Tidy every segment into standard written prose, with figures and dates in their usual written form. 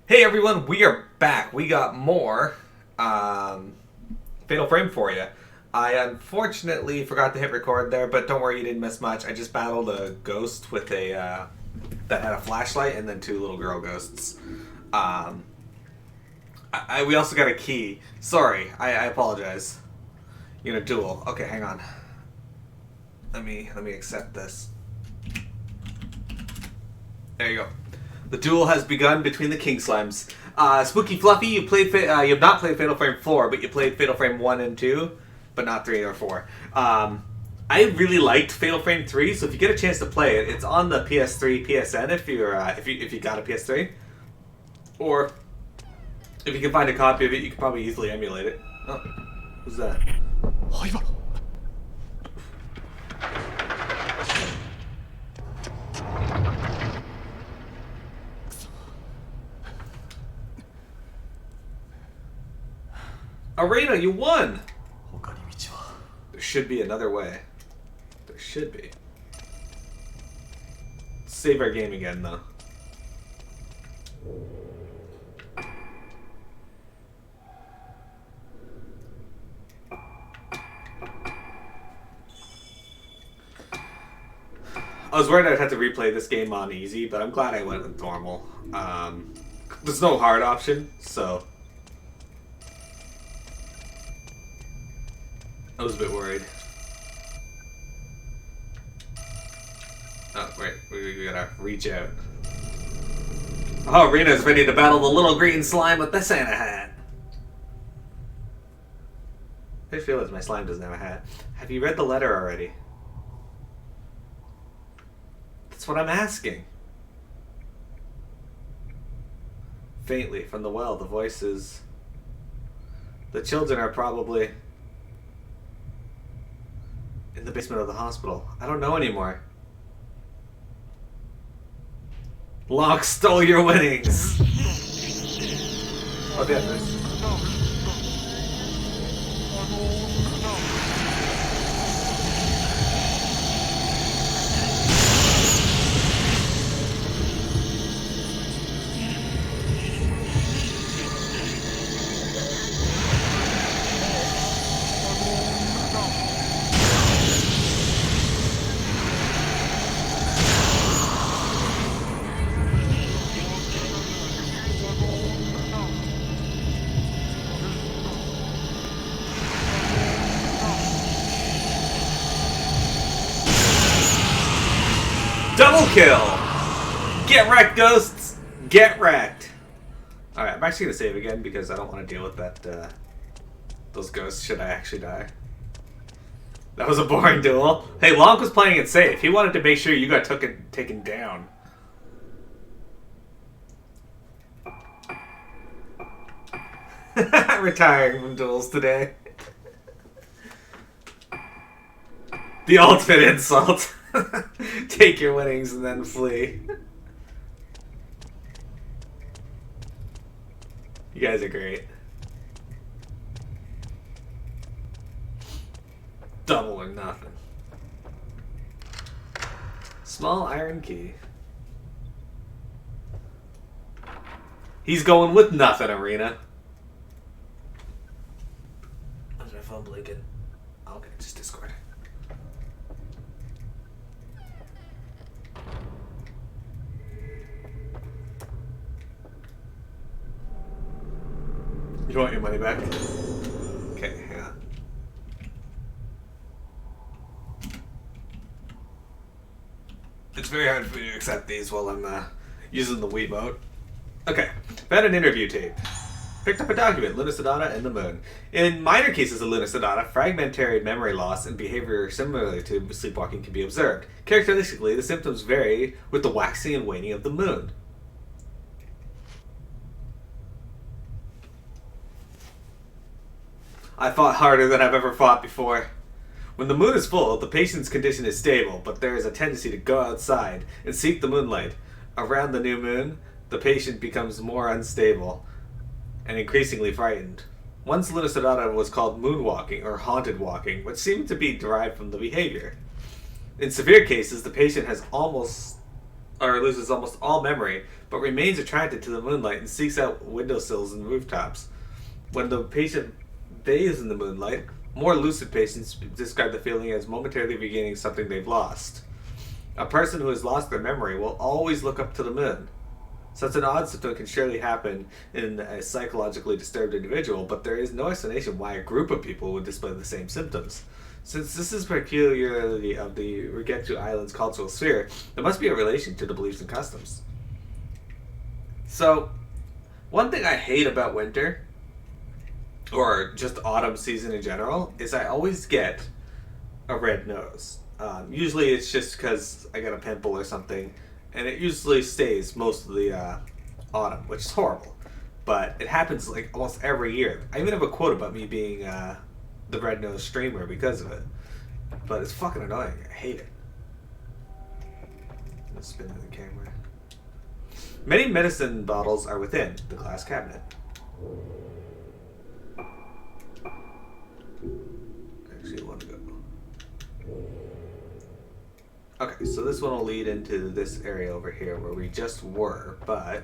Hey everyone, we are back. We got more um, Fatal Frame for you. I unfortunately forgot to hit record there, but don't worry, you didn't miss much. I just battled a ghost with a that had a flashlight, and then two little girl ghosts. Um, we also got a key. Sorry, I apologize. You're in a duel. Okay, hang on. Let me accept this. There you go. The duel has begun between the King Slimes. Spooky Fluffy, you have not played Fatal Frame 4, but you played Fatal Frame 1 and 2, but not 3 or 4. I really liked Fatal Frame 3, so if you get a chance to play it, it's on the PS3, PSN if you got a PS3, or if you can find a copy of it, you can probably easily emulate it. Oh, who's that? Arena, you won! There should be another way. There should be. Save our game again, though. I was worried I'd have to replay this game on easy, but I'm glad I went with normal. There's no hard option, so I was a bit worried. Oh, wait, we gotta reach out. Oh, Rena's ready to battle the little green slime with the Santa hat. I feel as my slime doesn't have a hat. Have you read the letter already? That's what I'm asking. Faintly, from the well, the voices. The children are probably in the basement of the hospital. I don't know anymore. Locke stole your winnings! Oh, damn this. Double kill! Get wrecked, ghosts! Get wrecked! Alright, I'm actually gonna save again because I don't want to deal with that, those ghosts should I actually die. That was a boring duel. Hey, Lonk was playing it safe. He wanted to make sure you got taken down. Retiring from duels today. The ultimate insult. Take your winnings and then flee. You guys are great. Double or nothing. Small iron key. He's going with nothing, Arena. Where's my phone blinking? Okay, just Discord. You want your money back? Okay, hang on. It's very hard for me to accept these while I'm using the Wiimote. Okay, found an interview tape. Picked up a document, Luna Sedana and the Moon. In minor cases of Luna Sedana, fragmentary memory loss and behavior similar to sleepwalking can be observed. Characteristically, the symptoms vary with the waxing and waning of the moon. I fought harder than I've ever fought before. When the moon is full, the patient's condition is stable, but there is a tendency to go outside and seek the moonlight. Around the new moon, the patient becomes more unstable and increasingly frightened. Once Luna Sedana was called moonwalking or haunted walking, which seemed to be derived from the behavior. In severe cases, the patient has almost or loses almost all memory, but remains attracted to the moonlight and seeks out windowsills and rooftops. When the patient bathes in the moonlight, more lucid patients describe the feeling as momentarily regaining something they've lost. A person who has lost their memory will always look up to the moon. Such an odd symptom can surely happen in a psychologically disturbed individual, but there is no explanation why a group of people would display the same symptoms. Since this is a peculiarity of the Rigetsu Island's cultural sphere, there must be a relation to the beliefs and customs. So, one thing I hate about winter, or just autumn season in general, is I always get a red nose. Usually it's just because I got a pimple or something, and it usually stays most of the autumn, which is horrible. But it happens like almost every year. I even have a quote about me being the red nose streamer because of it. But it's fucking annoying. I hate it. I'm gonna spin the camera. Many medicine bottles are within the glass cabinet. Actually, one to go. Okay, so this one will lead into this area over here where we just were, but...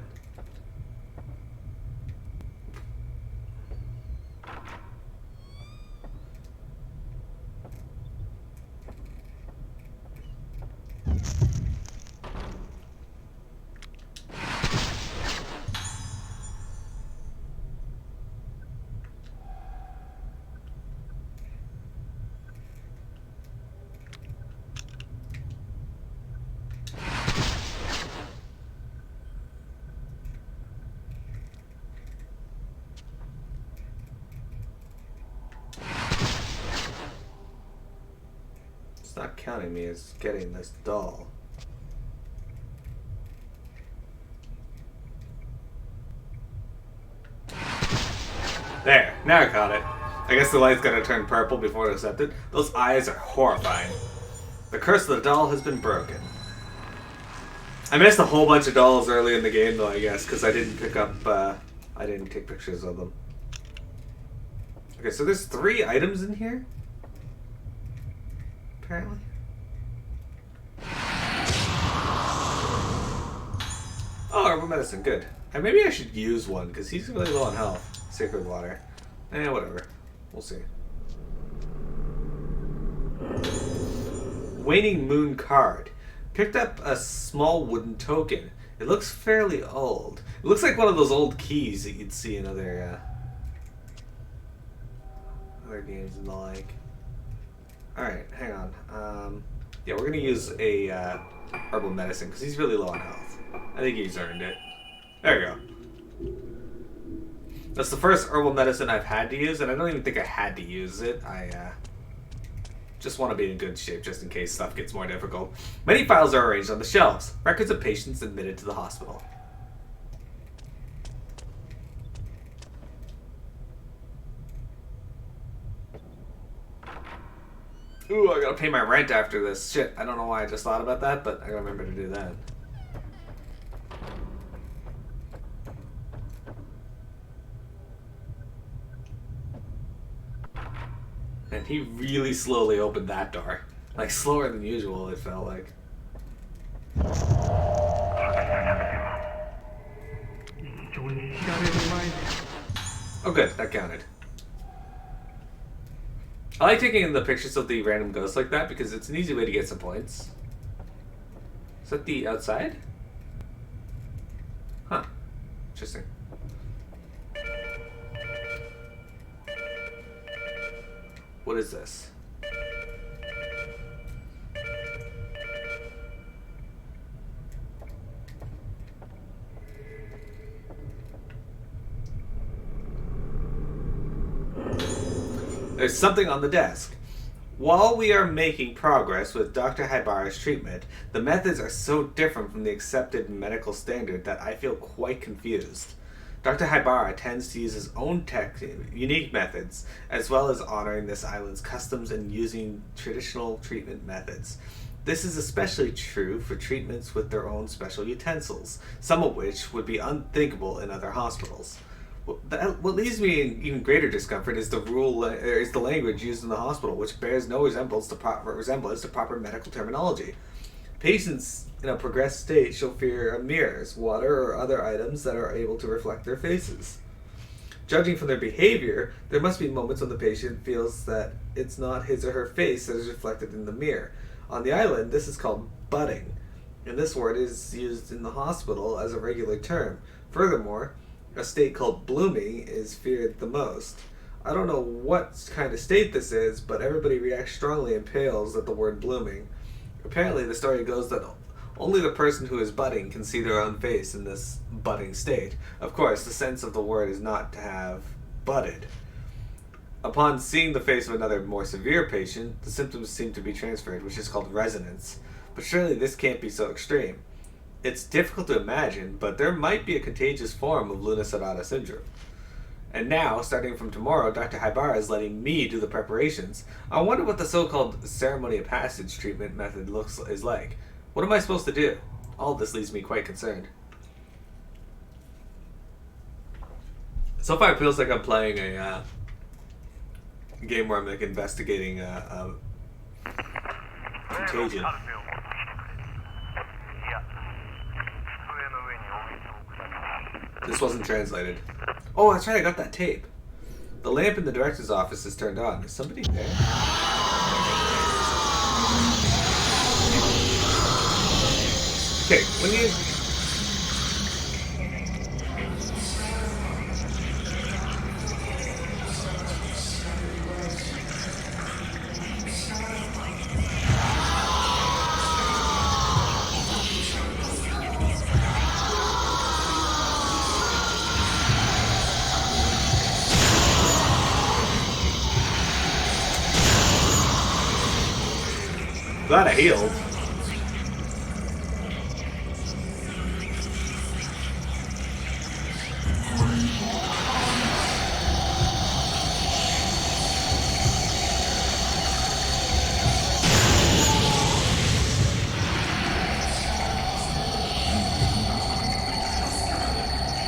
It's not counting me as getting this doll. There, now I caught it. I guess the light's gonna turn purple before it accepted. Those eyes are horrifying. The curse of the doll has been broken. I missed a whole bunch of dolls early in the game though, I guess, because I didn't pick up, I didn't take pictures of them. Okay, so there's 3 items in here? Apparently. Oh, herbal medicine, good. And maybe I should use one, because he's really low on health. Sacred water. Whatever. We'll see. Waning Moon card. Picked up a small wooden token. It looks fairly old. It looks like one of those old keys that you'd see in other games and the like. Alright, hang on. Yeah, we're gonna use a herbal medicine because he's really low on health. I think he's earned it. There we go. That's the first herbal medicine I've had to use, and I don't even think I had to use it. I just want to be in good shape just in case stuff gets more difficult. Many files are arranged on the shelves. Records of patients admitted to the hospital. Ooh, I gotta pay my rent after this. Shit, I don't know why I just thought about that, but I gotta remember to do that. And he really slowly opened that door. Like, slower than usual, it felt like. Oh good, that counted. I like taking the pictures of the random ghosts like that because it's an easy way to get some points. Is that the outside? Huh. Interesting. What is this? There's something on the desk. While we are making progress with Dr. Haibara's treatment, the methods are so different from the accepted medical standard that I feel quite confused. Dr. Haibara tends to use his own unique methods, as well as honoring this island's customs and using traditional treatment methods. This is especially true for treatments with their own special utensils, some of which would be unthinkable in other hospitals. What leaves me in even greater discomfort is the language used in the hospital, which bears no resemblance to proper medical terminology. Patients in a progressed state show fear of mirrors, water, or other items that are able to reflect their faces. Judging from their behavior, there must be moments when the patient feels that it's not his or her face that is reflected in the mirror. On the island, this is called budding, and this word is used in the hospital as a regular term. Furthermore, a state called blooming is feared the most. I don't know what kind of state this is, but everybody reacts strongly and pales at the word blooming. Apparently, the story goes that only the person who is budding can see their own face in this budding state. Of course, the sense of the word is not to have budded. Upon seeing the face of another more severe patient, the symptoms seem to be transferred, which is called resonance. But surely this can't be so extreme. It's difficult to imagine, but there might be a contagious form of Luna Serrata syndrome. And now, starting from tomorrow, Dr. Haibara is letting me do the preparations. I wonder what the so-called ceremony of passage treatment method is like. What am I supposed to do? All of this leaves me quite concerned. So far, it feels like I'm playing a game where I'm like investigating a contagion. This wasn't translated. Oh, that's right, I got that tape. The lamp in the director's office is turned on. Is somebody there? Okay, when you... Glad I healed.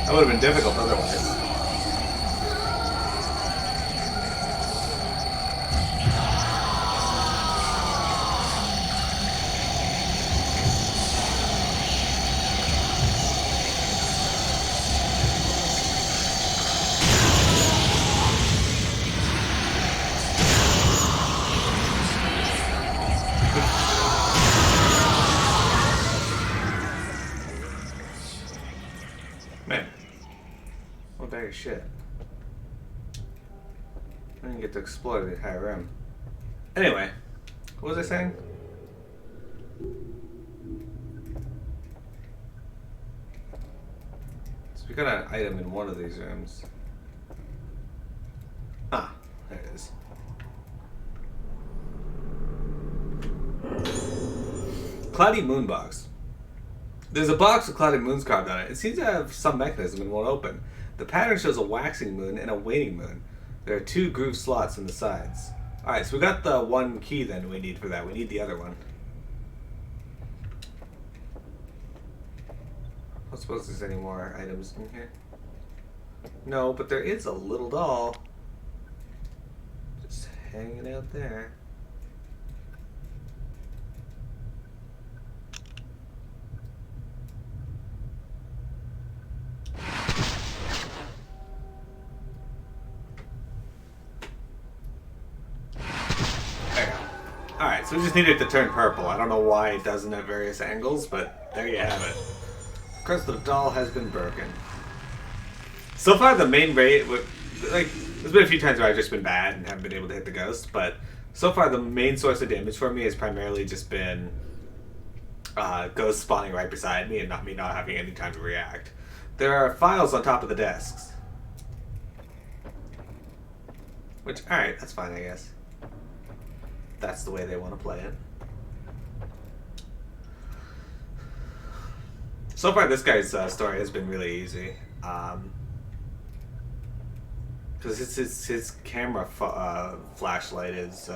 That would have been difficult otherwise. Man, what bag of shit. I didn't get to explore the entire room. Anyway, what was I saying? So we got an item in one of these rooms. Ah, there it is. Cloudy Moon box. There's a box with clouded moons carved on it. It seems to have some mechanism and won't open. The pattern shows a waxing moon and a waning moon. There are 2 groove slots in the sides. Alright, so we got the one key then we need for that. We need the other one. I don't suppose there's any more items in here. No, but there is a little doll. Just hanging out there. Alright, so we just need it to turn purple. I don't know why it doesn't at various angles, but there you have it. Of course, the doll has been broken. So far, the main rate, like, there's been a few times where I've just been bad and haven't been able to hit the ghost, but so far the main source of damage for me has primarily just been ghosts spawning right beside me and not having any time to react. There are files on top of the desks. Which, alright, that's fine, I guess. That's the way they want to play it. So far, this guy's story has been really easy. Because his camera flashlight is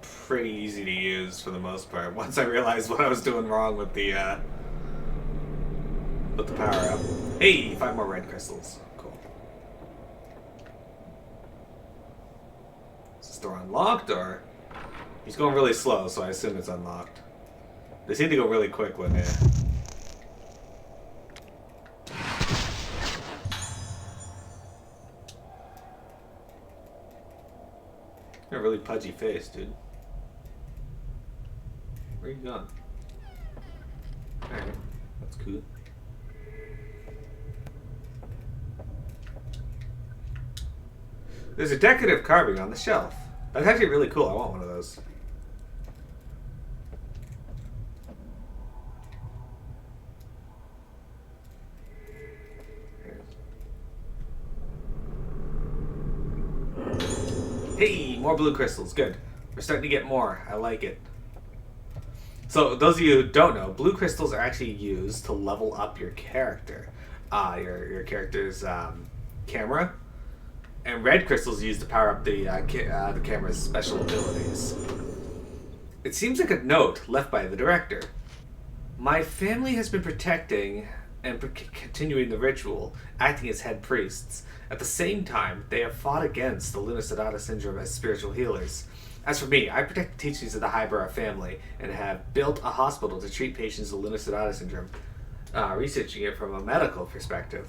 pretty easy to use for the most part. Once I realized what I was doing wrong with the power up. Hey, 5 more red crystals. Is the door unlocked, or... He's going really slow, so I assume it's unlocked. They seem to go really quick when they... Got a really pudgy face, dude. Where are you going? Alright, that's cool. There's a decorative carving on the shelf. That's actually really cool. I want one of those. Hey, more blue crystals. Good. We're starting to get more. I like it. So, those of you who don't know, blue crystals are actually used to level up your character. Your character's camera. And red crystals used to power up the camera's special abilities. It seems like a note left by the director. My family has been protecting and continuing the ritual, acting as head priests. At the same time, they have fought against the Lunacidata syndrome as spiritual healers. As for me, I protect the teachings of the Highborough family and have built a hospital to treat patients with Lunacidata syndrome, researching it from a medical perspective.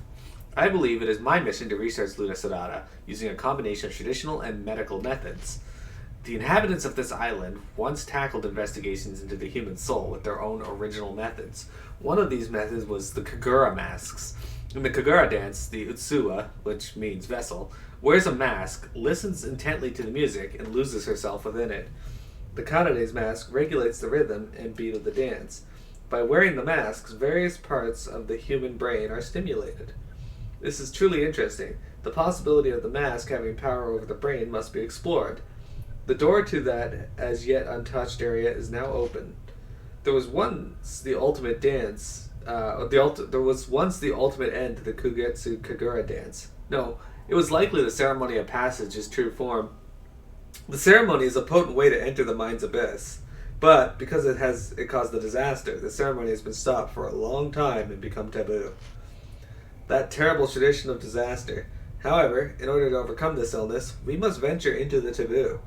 I believe it is my mission to research Lunacidata using a combination of traditional and medical methods. The inhabitants of this island once tackled investigations into the human soul with their own original methods. One of these methods was the Kagura masks. In the Kagura dance, the Utsuwa, which means vessel, wears a mask, listens intently to the music, and loses herself within it. The Kanade's mask regulates the rhythm and beat of the dance. By wearing the masks, various parts of the human brain are stimulated. This is truly interesting. The possibility of the mask having power over the brain must be explored. The door to that as yet untouched area is now open. There was once the ultimate dance. There was once the ultimate end to the Kugetsu Kagura dance. No, it was likely the ceremony of passage's true form. The ceremony is a potent way to enter the mind's abyss, but because it caused a disaster, the ceremony has been stopped for a long time and become taboo. That terrible tradition of disaster. However, in order to overcome this illness, we must venture into the taboo.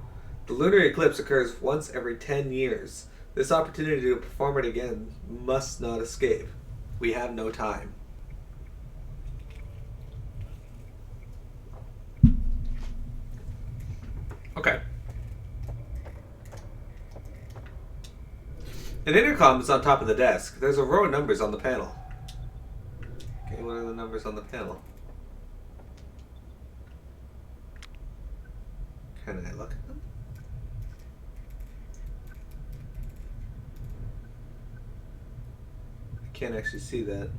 The lunar eclipse occurs once every 10 years. This opportunity to perform it again must not escape. We have no time. Okay. An intercom is on top of the desk. There's a row of numbers on the panel. Okay, what are the numbers on the panel? Can I look at them? I can't actually see that.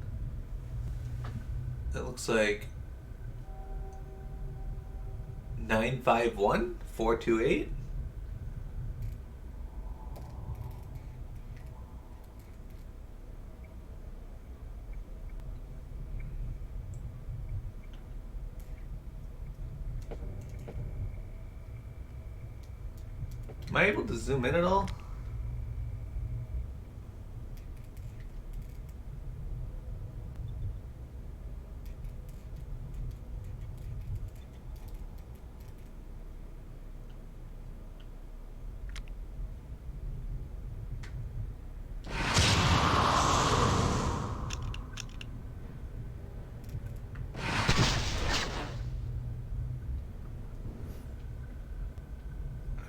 That looks like 951-428. Am I able to zoom in at all?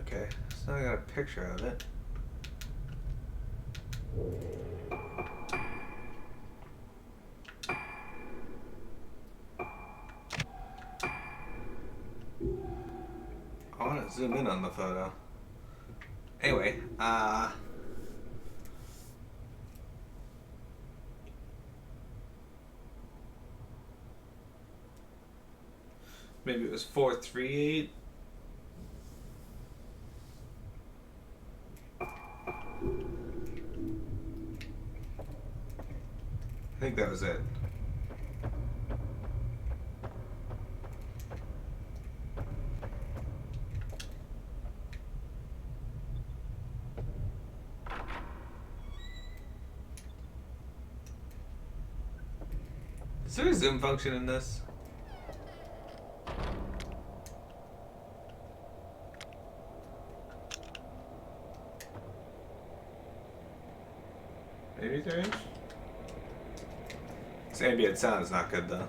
Okay, so I got a picture of it. I want to zoom in on the photo. Anyway, maybe it was 438. I think that was it. Is there a zoom function in this? Maybe 3 inch? This ambient sound is not good though.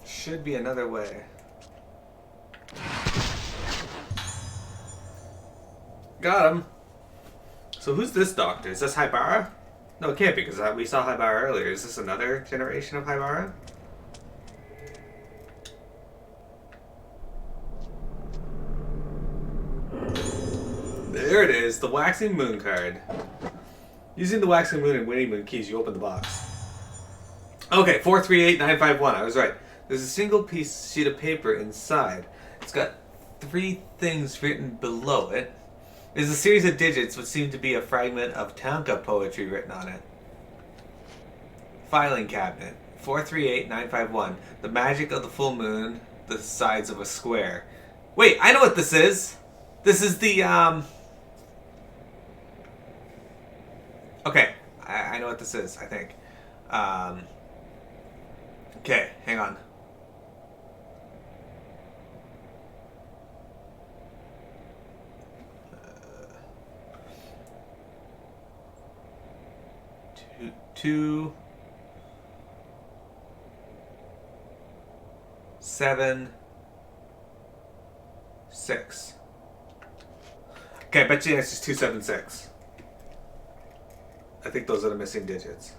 Should be another way. Got him. So who's this doctor? Is this Haibara? No, it can't be because we saw Haibara earlier. Is this another generation of Haibara? There it is, the Waxing Moon card. Using the Waxing Moon and Winning Moon keys, you open the box. Okay, 438951. I was right. There's a single piece sheet of paper inside. It's got 3 things written below it. There's a series of digits which seem to be a fragment of Tanka poetry written on it. Filing cabinet. 438951. The magic of the full moon, the sides of a square. Wait, I know what this is. This is the, Okay, I know what this is, I think. Okay, hang on. Two, 7, 6. Okay, I bet you it's just 276. I think those are the missing digits.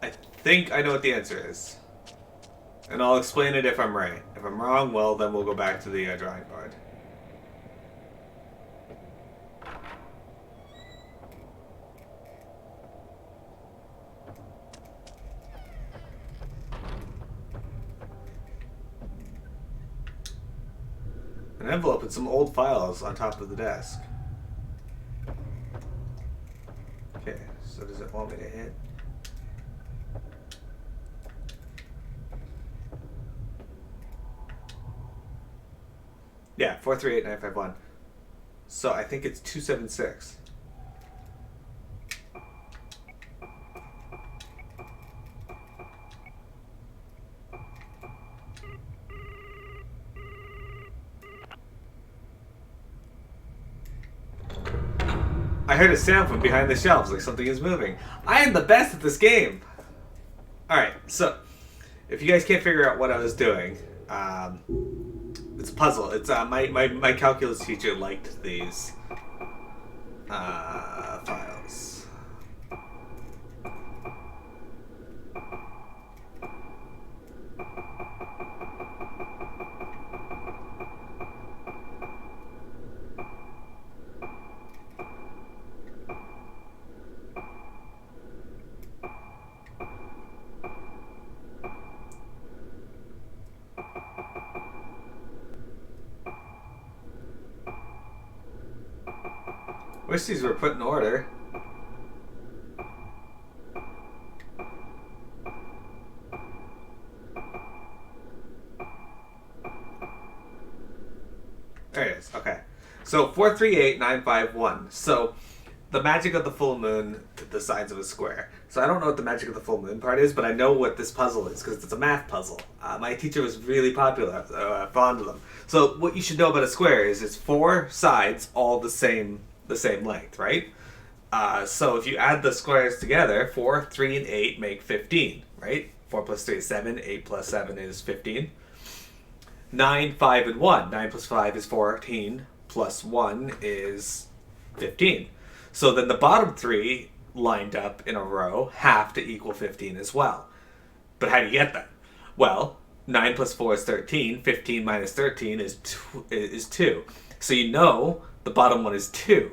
I think I know what the answer is. And I'll explain it if I'm right. If I'm wrong, well, then we'll go back to the drawing board. An envelope and some old files on top of the desk. Okay, so does it want me to hit? Yeah, 438951. So I think it's 276. I heard a sound from behind the shelves, like something is moving. I am the best at this game! Alright, so, if you guys can't figure out what I was doing, it's a puzzle. It's my calculus teacher liked these files. Wish these were put in order. There it is. Okay. So 438951. So the magic of the full moon, the sides of a square. So I don't know what the magic of the full moon part is, but I know what this puzzle is because it's a math puzzle. My teacher was really popular, fond of them. So what you should know about a square is it's 4 sides, all the same length, right? So if you add the squares together, 4, 3, and 8 make 15, right? 4 plus 3 is 7, 8 plus 7 is 15. 9, 5, and 1. 9 plus 5 is 14, plus 1 is 15. So then the bottom 3 lined up in a row have to equal 15 as well. But how do you get that? Well, 9 plus 4 is 13, 15 minus 13 is 2. So you know the bottom one is 2.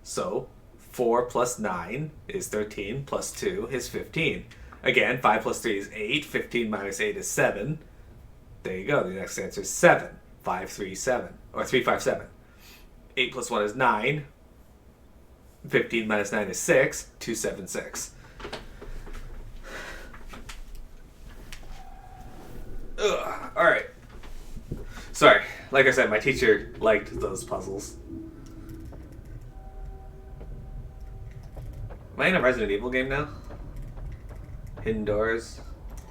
So 4 plus 9 is 13, plus 2 is 15. Again, 5 plus 3 is 8, 15 minus 8 is 7. There you go, the next answer is 7. 537, or 357. 8 plus 1 is 9. 15 minus 9 is 6. 276. Alright. Sorry. Like I said, my teacher liked those puzzles. Am I in a Resident Evil game now? Hidden doors.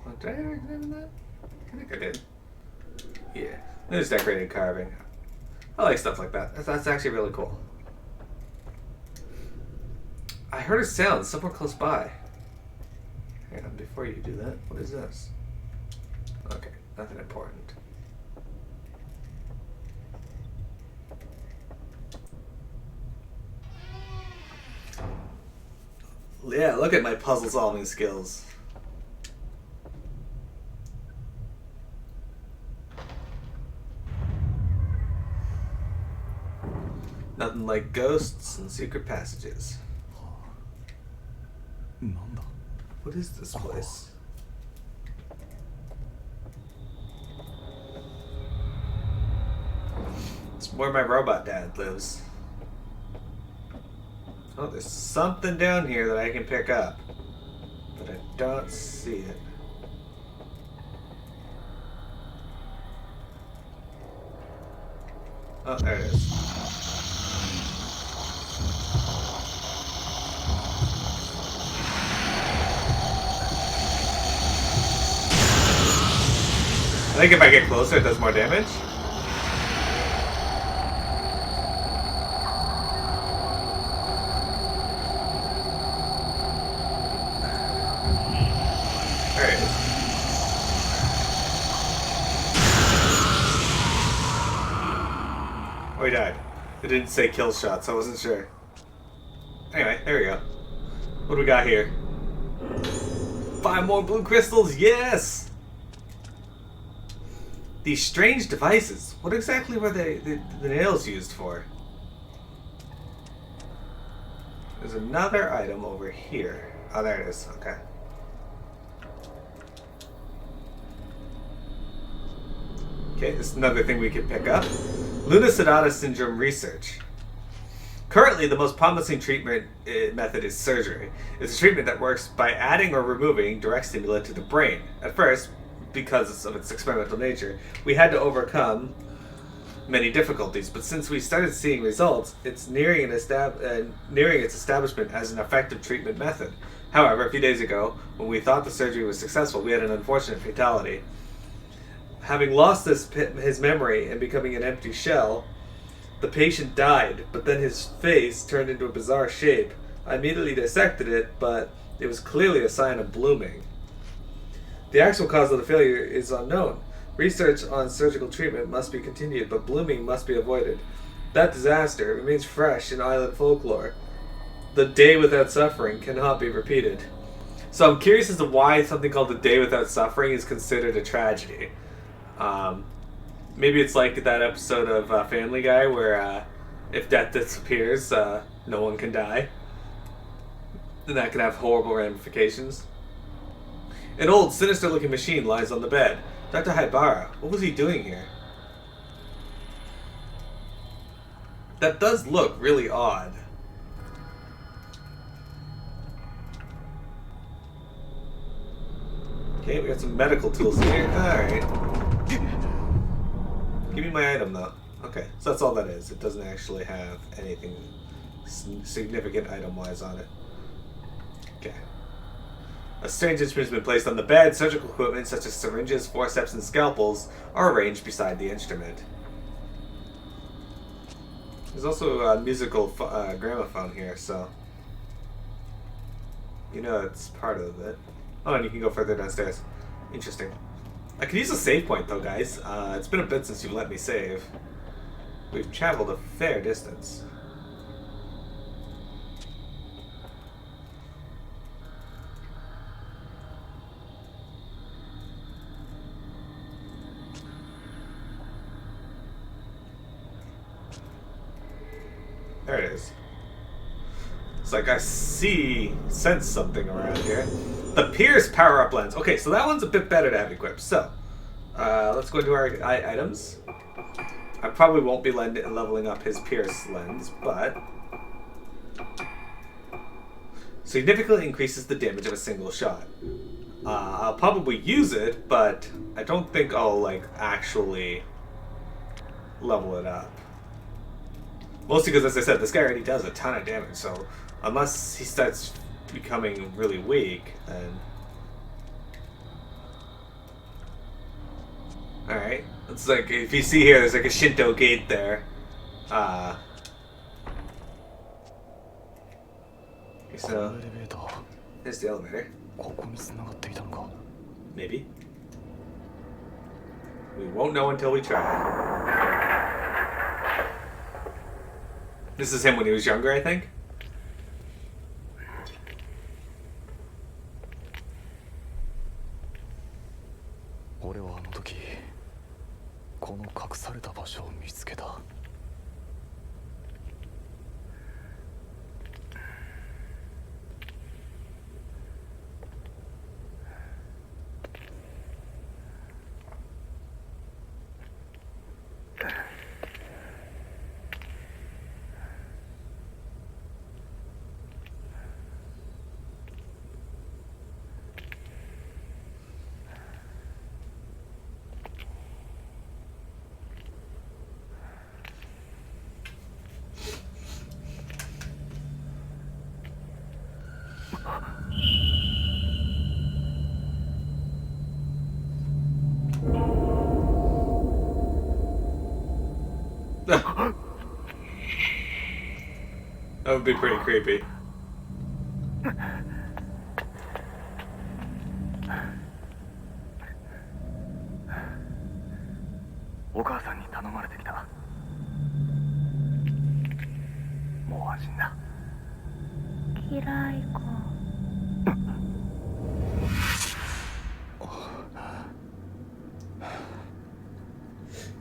Oh, did I ever examine that? I think I did. Yeah. There's decorated carving. I like stuff like that. That's actually really cool. I heard a sound somewhere close by. Hang on, before you do that, what is this? Okay, nothing important. Yeah, look at my puzzle solving skills. Nothing like ghosts and secret passages. What is this place? It's where my robot dad lives. Oh, there's something down here that I can pick up, but I don't see it. Oh, there it is. I think if I get closer, it does more damage. There it is. Oh, he died. It didn't say kill shot, so I wasn't sure. Anyway, there we go. What do we got here? 5 more blue crystals, yes! These strange devices. What exactly were the nails used for? There's another item over here. Oh, there it is. Okay. Okay, this is another thing we could pick up. Luna-Sedata syndrome research. Currently, the most promising treatment method is surgery. It's a treatment that works by adding or removing direct stimulant to the brain. At first, because of its experimental nature, we had to overcome many difficulties, but since we started seeing results, it's nearing its establishment as an effective treatment method. However, a few days ago, when we thought the surgery was successful, we had an unfortunate fatality. Having lost his memory and becoming an empty shell, the patient died, but then his face turned into a bizarre shape. I immediately dissected it, but it was clearly a sign of blooming. The actual cause of the failure is unknown. Research on surgical treatment must be continued, but blooming must be avoided. That disaster remains fresh in island folklore. The day without suffering cannot be repeated. So I'm curious as to why something called the day without suffering is considered a tragedy. Maybe it's like that episode of Family Guy where if death disappears, no one can die. And that can have horrible ramifications. An old, sinister-looking machine lies on the bed. Dr. Haibara, what was he doing here? That does look really odd. Okay, we got some medical tools here. Alright. Give me my item, though. Okay, so that's all that is. It doesn't actually have anything significant item-wise on it. Okay. A strange instrument has been placed on the bed. Surgical equipment such as syringes, forceps, and scalpels are arranged beside the instrument. There's also a musical gramophone here, so you know it's part of it. Oh, and you can go further downstairs. Interesting. I could use a save point, though, guys. It's been a bit since you've let me save. We've traveled a fair distance. There it is. It's like I sense something around here. The Pierce power-up lens. Okay, so that one's a bit better to have equipped. So, let's go into our items. I probably won't be leveling up his Pierce lens, but significantly increases the damage of a single shot. I'll probably use it, but I don't think I'll like actually level it up. Mostly because, as I said, this guy already does a ton of damage, so unless he starts becoming really weak, then... Alright. It's like, if you see here, there's like a Shinto gate there. So, here's the elevator. Maybe. We won't know until we try. This is him when he was younger, I think. That would be pretty creepy.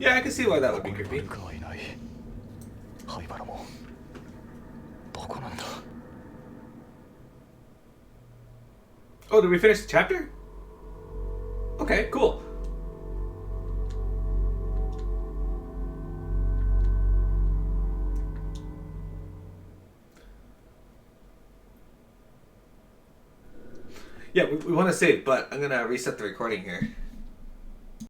Yeah, I can see why that would be creepy. Oh, did we finish the chapter? Okay, cool. Yeah, we want to save, but I'm going to reset the recording here.